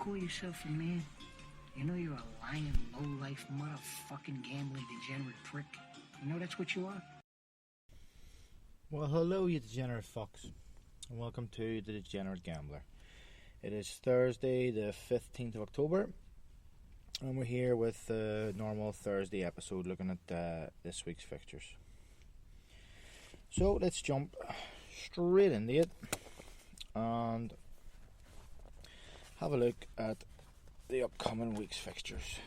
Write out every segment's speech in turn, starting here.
call yourself a man? You know you're a lying, low-life, motherfucking gambling degenerate prick. You know that's what you are? Well, hello, you degenerate fucks, and welcome to The Degenerate Gambler. It is Thursday, the 15th of October, and we're here with the normal Thursday episode looking at this week's fixtures. So, let's jump straight into it and have a look at the upcoming week's fixtures.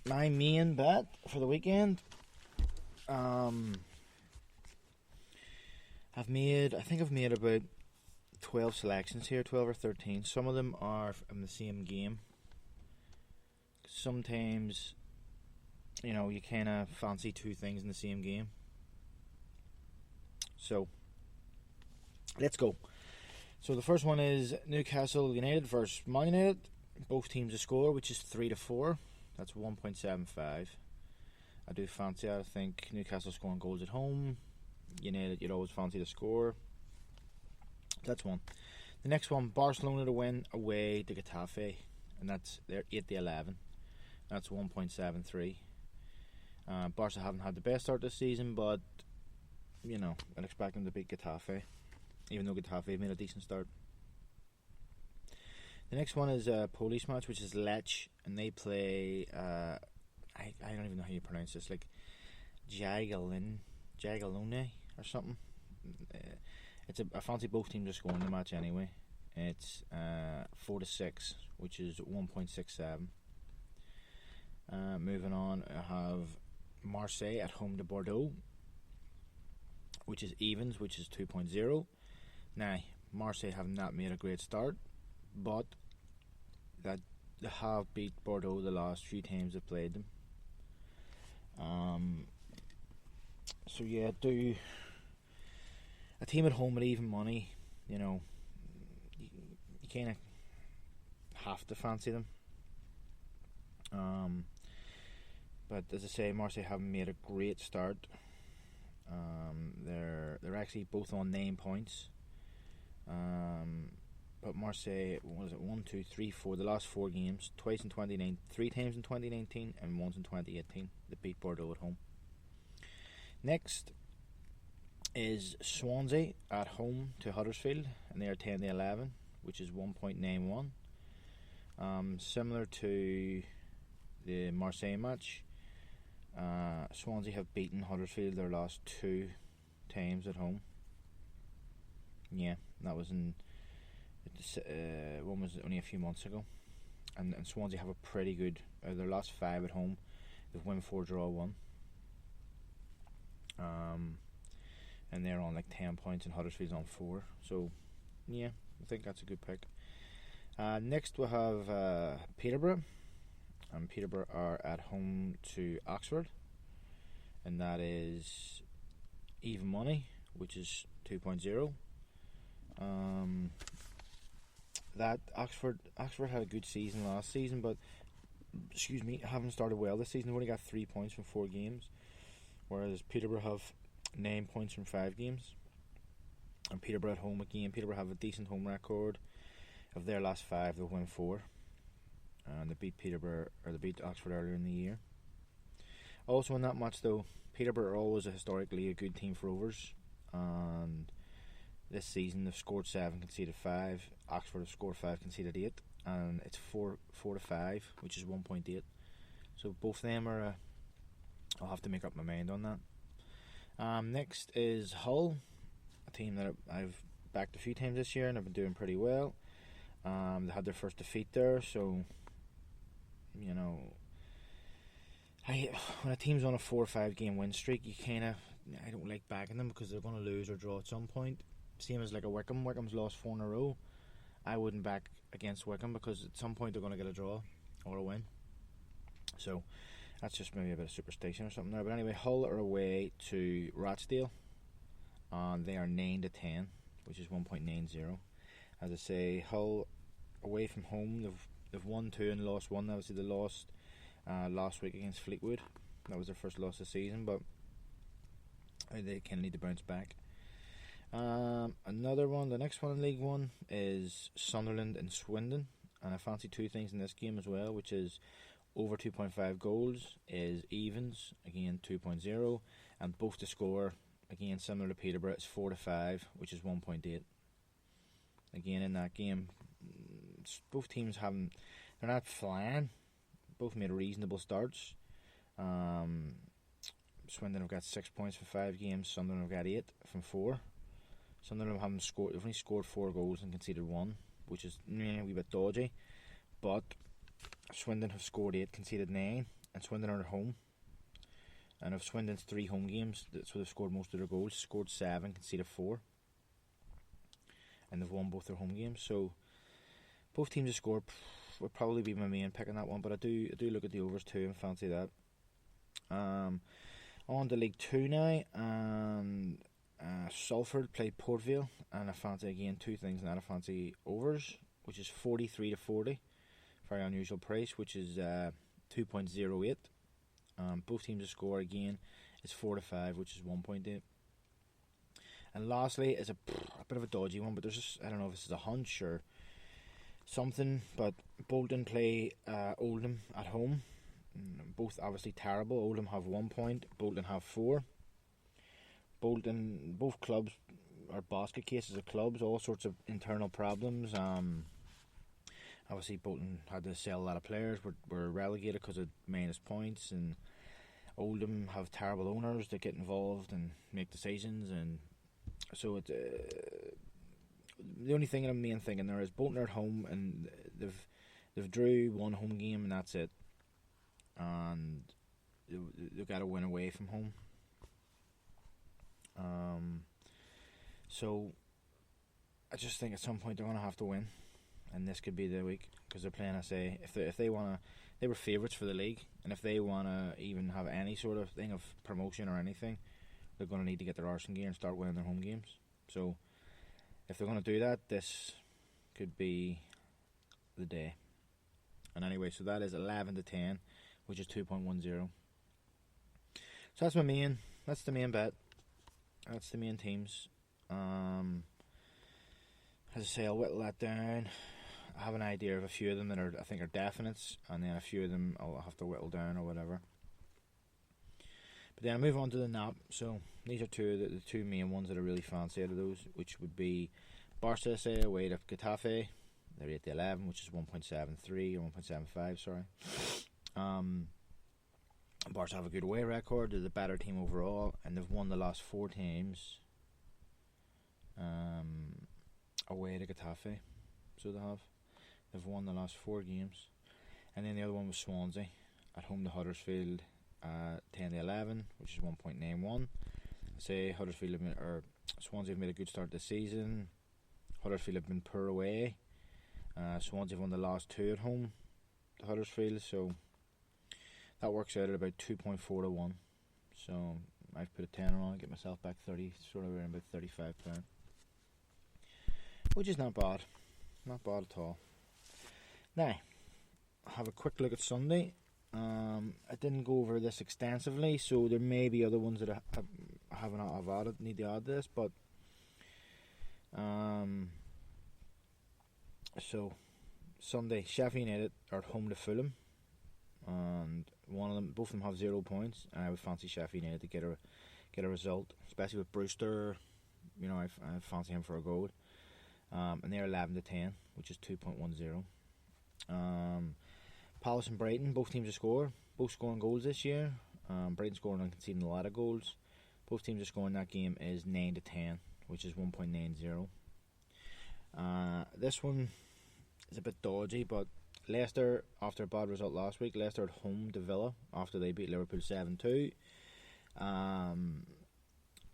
My main bet for the weekend, I've made about 12 selections here, 12 or 13. Some of them are in the same game. Sometimes, you kind of fancy two things in the same game. So, let's go. So the first one is Newcastle United versus Man United. Both teams to score, which is 3-4. That's 1.75. I do fancy that. I think Newcastle scoring goals at home. United, you'd always fancy to score. That's one. The next one, Barcelona to win away to Getafe, and they're 8-11. That's 1.73. Barca haven't had the best start this season, but I'd expect them to beat Getafe, even though Getafe made a decent start. The next one is a Polish match, which is Lech, and they play, I don't even know how you pronounce this, like Jagiellone or something. I fancy both teams to score in the match anyway. It's 4-6, which is 1.67. Moving on, I have Marseille at home to Bordeaux, which is evens, which is 2.0. Now, Marseille have not made a great start, but that they have beat Bordeaux the last few times they've played them. So yeah, do a team at home at even money, you kind of have to fancy them. But as I say, Marseille haven't made a great start. They're actually both on 9 points. But Marseille, what is it? 1, 2, 3, 4. The last 4 games, twice in 2019, 3 times in 2019, and once in 2018. They beat Bordeaux at home. Next is Swansea at home to Huddersfield, and they are 10-11, which is 1.91. Similar to the Marseille match, Swansea have beaten Huddersfield their last 2 times at home. Yeah, that was one was only a few months ago, and Swansea have a pretty good. Their last 5 at home, they've won 4, draw 1. And they're on like 10 points, and Huddersfield's on 4. So, yeah, I think that's a good pick. Next we'll have Peterborough, and Peterborough are at home to Oxford, and that is even money, which is 2.0. That Oxford had a good season last season, but haven't started well this season. They've only got 3 points from 4 games, whereas Peterborough have 9 points from 5 games. And Peterborough at home again. Peterborough have a decent home record. Of their last 5, they've won 4, and they beat Oxford earlier in the year. Also in that match though, Peterborough are always historically a good team for overs, and this season they've scored 7, conceded 5. Oxford have scored 5, conceded 8, and it's 4-5, which is 1.8. So both of them are. I'll have to make up my mind on that. Next is Hull, a team that I've backed a few times this year and have been doing pretty well. They had their first defeat there, so when a team's on a 4 or 5 game win streak, I don't like backing them because they're going to lose or draw at some point. Same as like a Wickham. Wickham's lost 4 in a row. I wouldn't back against Wickham because at some point they're going to get a draw or a win. So that's just maybe a bit of superstition or something there. But anyway, Hull are away to Rochdale, and they are 9-10, which is 1.90. As I say, Hull away from home, they've won 2 and lost 1. Obviously, they lost last week against Fleetwood. That was their first loss this season, but they kind of need to bounce back. Another another one. The next one in League One is Sunderland and Swindon, and I fancy two things in this game as well, which is over 2.5 goals is evens, again 2.0, and both to score, again similar to Peterborough, it's 4-5, which is 1.8. Again in that game, both teams they're not flying. Both made reasonable starts. Swindon have got 6 points from 5 games. Sunderland have got 8 from 4. Sunderland haven't scored. They've only scored 4 goals and conceded 1, which is a wee bit dodgy. But Swindon have scored 8, conceded 9, and Swindon are at home. And of Swindon's 3 home games, that's where they've scored most of their goals. Scored 7, conceded 4, and they've won both their home games. So both teams have scored. Would probably be my main pick on that one, but I do look at the overs too and fancy that. On to League 2 now, and Salford played Port Vale, and I fancy again two things in that. I fancy overs, which is 43-40, very unusual price, which is 2.08. Both teams to score again is 4-5, which is 1.8. And lastly is a bit of a dodgy one, but there's just, I don't know if this is a hunch or something, but Bolton play Oldham at home. Both obviously terrible. Oldham have 1 point, Bolton have 4. Both clubs are basket cases of clubs, all sorts of internal problems. Obviously Bolton had to sell a lot of players, were relegated because of minus points, and Oldham have terrible owners that get involved and make decisions, and so it's the only thing I'm main thinking there is Bolton are at home, and they've drew 1 home game and that's it, and they've got to win away from home. So I just think at some point they're going to have to win, and this could be the week, because they're playing, I say, if they want to, they were favourites for the league, and if they want to even have any sort of thing of promotion or anything, they're going to need to get their arse in gear and start winning their home games. So if they're going to do that, this could be the day. And anyway, so that is 11-10, which is 2.10. So that's the main bet. That's the main teams. As I say, I'll whittle that down. I have an idea of a few of them that I think are definites, and then a few of them I'll have to whittle down or whatever. But then I move on to the NAP. So these are the two main ones that I really fancy out of those, which would be Barca, say, away to Getafe. They're 8-11, which is 1.73 or 1.75. Sorry. Barca have a good away record. They're the better team overall, and they've won the last 4 times away to Getafe. So they've won the last 4 games. And then the other one was Swansea at home to Huddersfield, 10-11, which is 1.91. Say Swansea have made a good start this season. Huddersfield have been poor away. Swansea have won the last 2 at home to Huddersfield, so that works out at about 2.4-1. So I've put a tenner on, get myself back 30, sort of around about £35, which is not bad at all. Now, have a quick look at Sunday. I didn't go over this extensively, so there may be other ones that I haven't added, need to add this, but so Sunday, Sheffield United are at home to Fulham, and both of them have 0 points, and I would fancy Sheffield United to get a result, especially with Brewster. You know, I fancy him for a goal. And they're 11-10, which is 2.10. Palace and Brighton, both teams to score, both scoring goals this year. Brighton scoring and conceding a lot of goals. Both teams to score in that game is 9-10, which is 1.90. This one is a bit dodgy, but Leicester, after a bad result last week, Leicester at home to Villa after they beat Liverpool 7-2.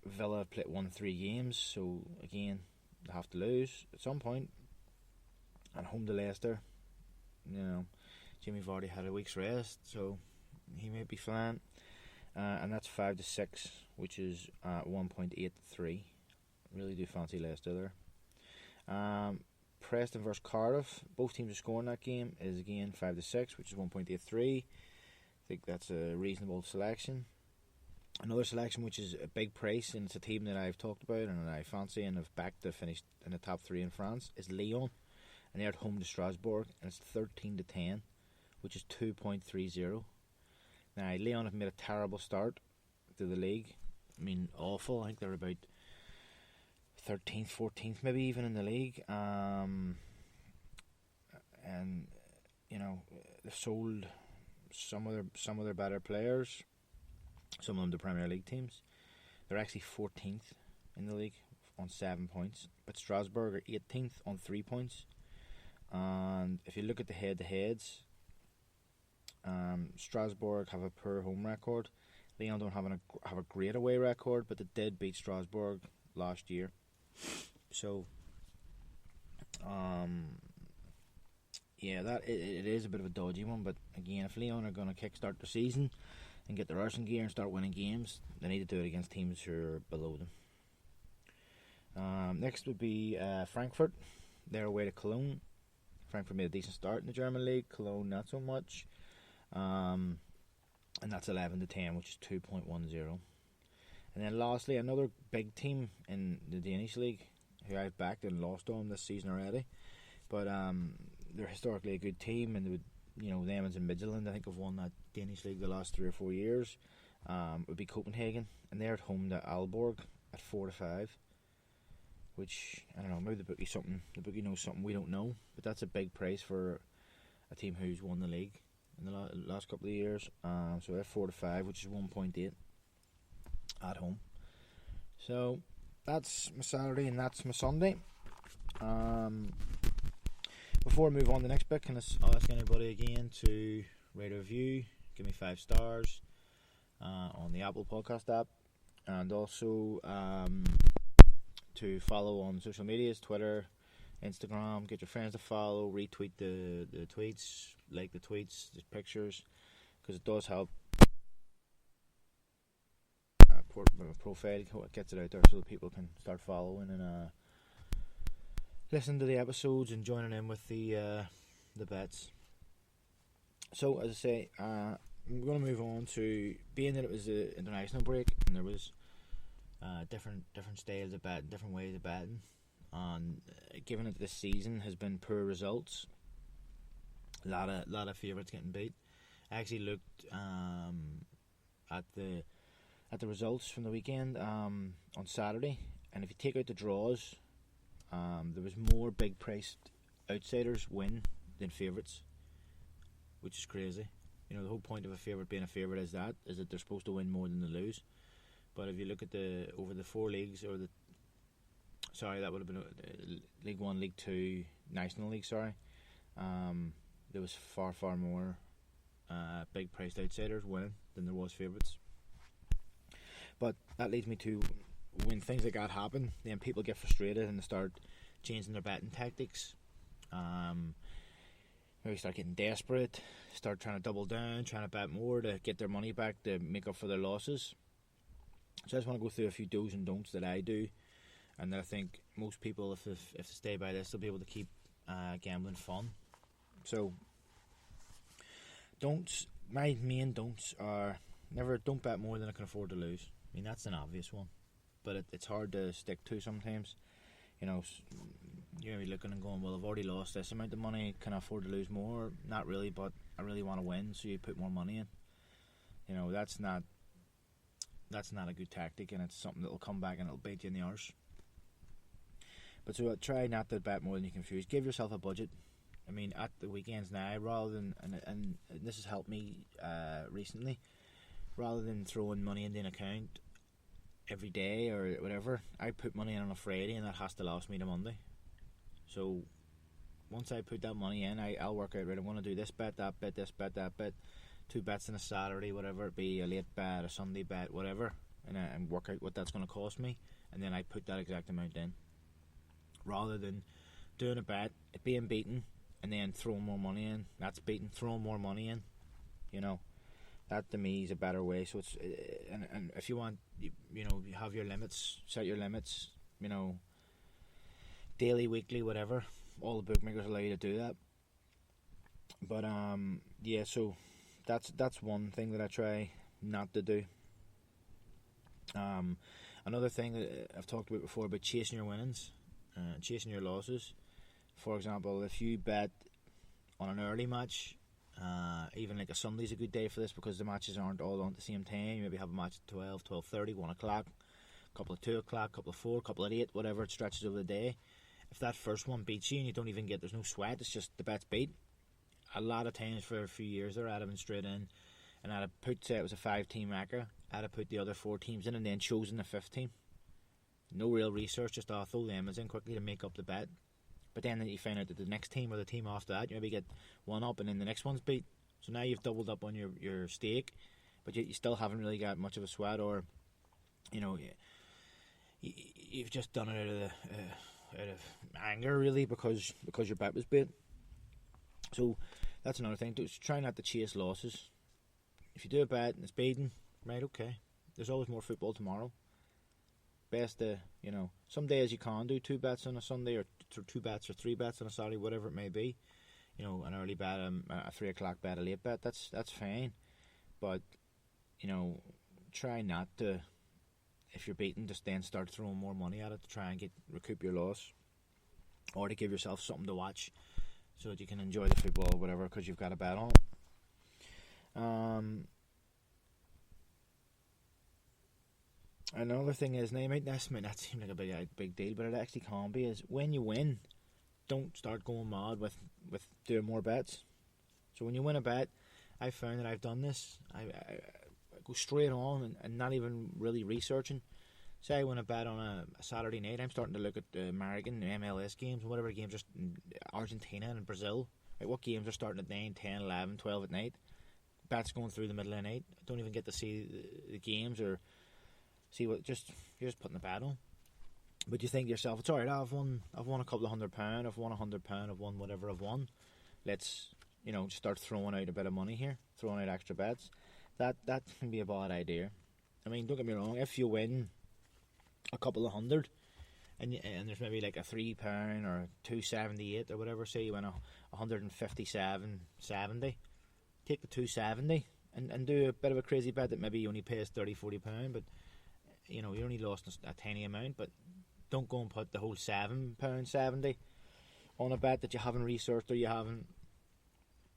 Villa have won 3 games, so again they have to lose at some point. At home to Leicester, you know, Jimmy Vardy had a week's rest, so he may be flying. And that's 5-6, which is 1.83. Really do fancy Leicester there. Preston versus Cardiff, both teams are scoring that game, is again 5-6, which is 1.83. I think that's a reasonable selection. Another selection which is a big price, and it's a team that I've talked about and that I fancy and have backed to finish in the top 3 in France, is Lyon, and they're at home to Strasbourg, and it's 13-10, which is 2.30. Now Lyon have made a terrible start to the league. I mean, awful. I think they're about 13th, 14th, maybe even in the league. And they've sold some of their better players. Some of them to Premier League teams. They're actually 14th in the league on 7 points, but Strasbourg are 18th on 3 points. And if you look at the head-to-heads, Strasbourg have a poor home record. Lyon don't have a great away record, but they did beat Strasbourg last year. So, that it is a bit of a dodgy one. But again, if Lyon are going to kickstart the season and get their arse in gear and start winning games, they need to do it against teams who are below them. Next would be Frankfurt. They're away to Cologne. Frankfurt made a decent start in the German league. Cologne not so much. And that's 11-10, which is 2.10. And then lastly, another big team in the Danish league, who I've backed and lost on this season already. But they're historically a good team, and they would, them and Midtjylland, I think, have won that Danish league the last 3 or 4 years. It would be Copenhagen, and they're at home to Aalborg at 4-5. Which, I don't know, maybe the bookie knows something we don't know, but that's a big price for a team who's won the league in the last couple of years. So they're 4-5, which is 1.8 at home. So that's my Saturday and that's my Sunday. Before I move on to the next bit, can I ask anybody again to rate a review, give me 5 stars on the Apple Podcast app, and also to follow on social medias, Twitter, Instagram. Get your friends to follow, retweet the tweets, like the tweets, the pictures, because it does help profile. It gets it out there so that people can start following and listen to the episodes and joining in with the bets. So as I say, I'm going to move on to, being that it was an international break and there was different styles of betting, different ways of betting, and given that this season has been poor results, a lot of favourites getting beat. I actually looked at the results from the weekend on Saturday, and if you take out the draws, there was more big priced outsiders win than favourites, which is crazy. The whole point of a favourite being a favourite is that they're supposed to win more than they lose. But if you look at over the 4 leagues, that would have been League 1, League 2, National League, there was far more big priced outsiders winning than there was favourites. But that leads me to, when things like that happen, then people get frustrated and they start changing their betting tactics. Maybe start getting desperate, start trying to double down, trying to bet more to get their money back to make up for their losses. So I just want to go through a few do's and don'ts that I do, and that I think most people, if they stay by this, they'll be able to keep gambling fun. So don'ts, my main don'ts are: don't bet more than I can afford to lose. I mean, that's an obvious one, but it's hard to stick to sometimes. You're going to be looking and going, well, I've already lost this amount of money, can I afford to lose more? Not really, but I really want to win, so you put more money in. That's not a good tactic, and it's something that will come back and it'll bite you in the arse. But so try not to bet more than you can refuse. Give yourself a budget. I mean, at the weekends now, rather than, and this has helped me recently, rather than throwing money into an account every day or whatever, I put money in on a Friday, and that has to last me to Monday. So once I put that money in, I'll work out, right, I'm going to do this bet, that bet, this bet, that bet, 2 bets on a Saturday, whatever it be, a late bet, a Sunday bet, whatever, and work out what that's going to cost me, and then I put that exact amount in, rather than doing a bet, it being beaten, and then throwing more money in. That's beaten, throwing more money in. That to me is a better way. So it's and if you want, you have your limits, set your limits. Daily, weekly, whatever. All the bookmakers allow you to do that. But so that's one thing that I try not to do. Another thing that I've talked about before about chasing your winnings, chasing your losses. For example, if you bet on an early match, even like a Sunday's a good day for this because the matches aren't all on at the same time. You maybe have a match at 12, 12:30, 1 o'clock, a couple at 2 o'clock, a couple at 4, a couple at 8, whatever it stretches over the day. If that first one beats you and you don't even get, there's no sweat, it's just the bet's beat. A lot of times for a few years there, I'd have been straight in and I'd have put, say it was a 5-team ACCA, I'd have put the other 4 teams in and then chosen the 5th team. No real research, just throw them in quickly to make up the bet. But then you find out that the next team or the team after that, you maybe get one up and then the next one's beat. So now you've doubled up on your stake, but you still haven't really got much of a sweat, or you've just done it out of anger really because your bet was beat. So that's another thing. Just try not to chase losses. If you do a bet and it's beaten, right? Okay. There's always more football tomorrow. Best to, some days you can do 2 bets on a Sunday, or 2 bets or 3 bets on a Saturday, whatever it may be. An early bet, a 3 o'clock bet, a late bet. That's fine, but try not to. If you're beaten, just then start throwing more money at it to try and recoup your loss, or to give yourself something to watch so that you can enjoy the football or whatever because you've got a bet on it. Another thing is, now this might not seem like a big deal, but it actually can be, is when you win, don't start going mad with doing more bets. So when you win a bet, I found that I've done this. I go straight on and not even really researching. Say I win a bet on a Saturday night, I'm starting to look at the American MLS games, whatever games, just Argentina and Brazil. Like what games are starting at 9, 10, 11, 12 at night. Bets going through the middle of the night. I don't even get to see the games or see what. You're just putting the bet on. But you think to yourself, it's alright, I've won a couple of £100, I've won £100, I've won whatever I've won. Let's, just start throwing out a bit of money here, throwing out extra bets. That can be a bad idea. I mean, don't get me wrong, if you win a couple of hundred and there's maybe like a £3 or $2.78 or whatever, say you win $157.70, take the $2.70 and do a bit of a crazy bet that maybe only pays £30-40, but you only lost a tiny amount. But don't go and put the whole £7.70 on a bet that you haven't researched or you haven't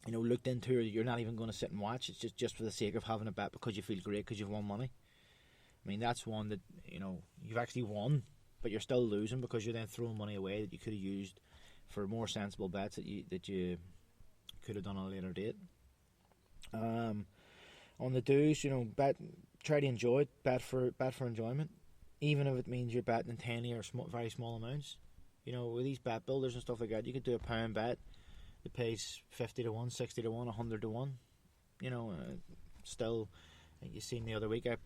looked into, or you're not even going to sit and watch. It's just for the sake of having a bet because you feel great because you've won money. I mean, that's one that you've actually won, but you're still losing because you're then throwing money away that you could have used for more sensible bets that you could have done on a later date. On the do's, try to enjoy it. Bet for enjoyment, even if it means you're betting in tiny or very small amounts. With these bet builders and stuff like that, you could do a £1 bet that pays 50 to 1, 60 to 1, 100 to 1. Still, you seen the other week I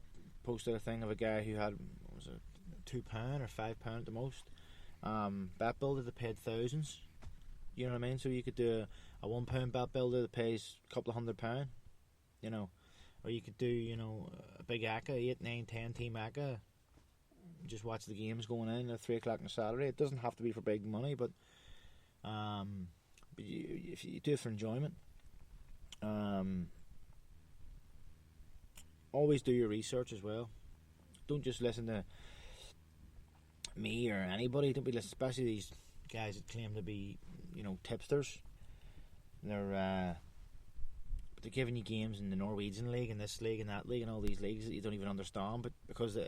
posted a thing of a guy who had, was it £2 or £5 at the most, bet builder that paid thousands. You know what I mean? So you could do a £1 bet builder that pays a couple of £100. Or you could do a big ACCA, 8, 9, 10 team ACCA. Just watch the games going in at 3 o'clock on a Saturday. It doesn't have to be for big money, but if you do it for enjoyment, always do your research as well. Don't just listen to me or anybody. Don't be listening, especially these guys that claim to be tipsters. They're giving you games in the Norwegian league and this league and that league and all these leagues that you don't even understand, but because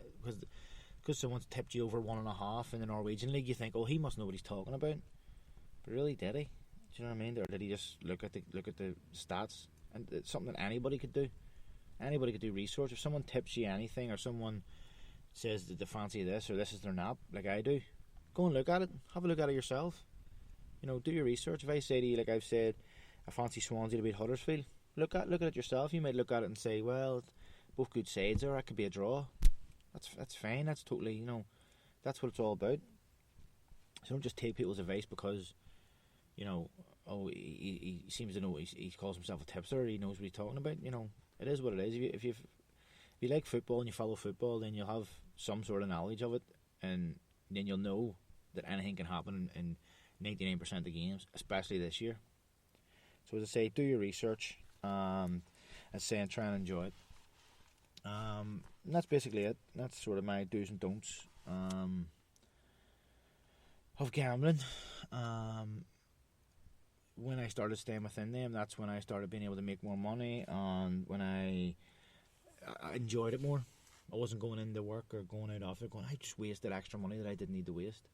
someone's tipped you over 1.5 in the Norwegian league, you think, oh, he must know what he's talking about. But really, did he? Do you know what I mean? Or did he just look at the stats? And it's something that anybody could do. Anybody could do research. If someone tips you anything, or someone says that they fancy this or this is their nap, like I do, go and look at it. Have a look at it yourself. Do your research. If I say to you, like I've said, I fancy Swansea to beat Huddersfield, look at it yourself. You might look at it and say, well, both good sides, or it could be a draw. That's fine. That's totally, that's what it's all about. So don't just take people's advice because, he seems to know. He calls himself a tipster. He knows what he's talking about. It is what it is. If you like football and you follow football, then you'll have some sort of knowledge of it, and then you'll know that anything can happen in 99% of the games, especially this year. So as I say, do your research. And say, and try and enjoy it. And that's basically it. That's sort of my do's and don'ts of gambling. When I started staying within them, that's when I started being able to make more money, and when I enjoyed it more. I wasn't going into work or going out after going, I just wasted extra money that I didn't need to waste.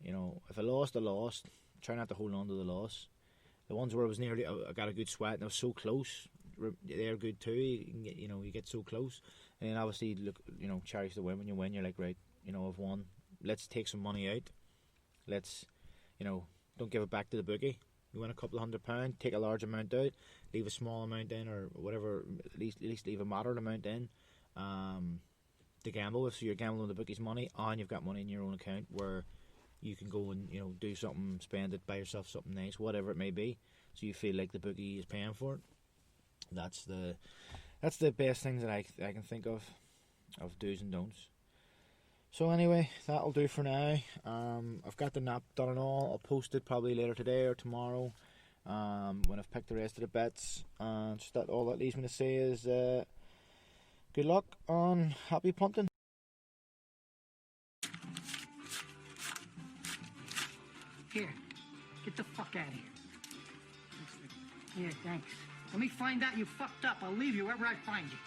You know, if I lost, I lost. Try not to hold on to the loss. The ones where I was nearly, I got a good sweat and I was so close, they're good too. You get so close. And then obviously, look, cherish the win. When you win, you're like, right, I've won. Let's take some money out. Let's, don't give it back to the bookie. You win a couple of £100, take a large amount out, leave a small amount in, or whatever. At least leave a moderate amount in. To gamble with, so you're gambling with the bookie's money, and you've got money in your own account where you can go and do something, spend it, buy yourself something nice, whatever it may be. So you feel like the bookie is paying for it. That's the best things that I can think of do's and don'ts. So anyway, that'll do for now. I've got the nap done and all. I'll post it probably later today or tomorrow when I've picked the rest of the bets. And just all that leaves me to say is good luck and happy punting. Here, get the fuck out of here. Yeah, thanks. Let me find out you fucked up. I'll leave you wherever I find you.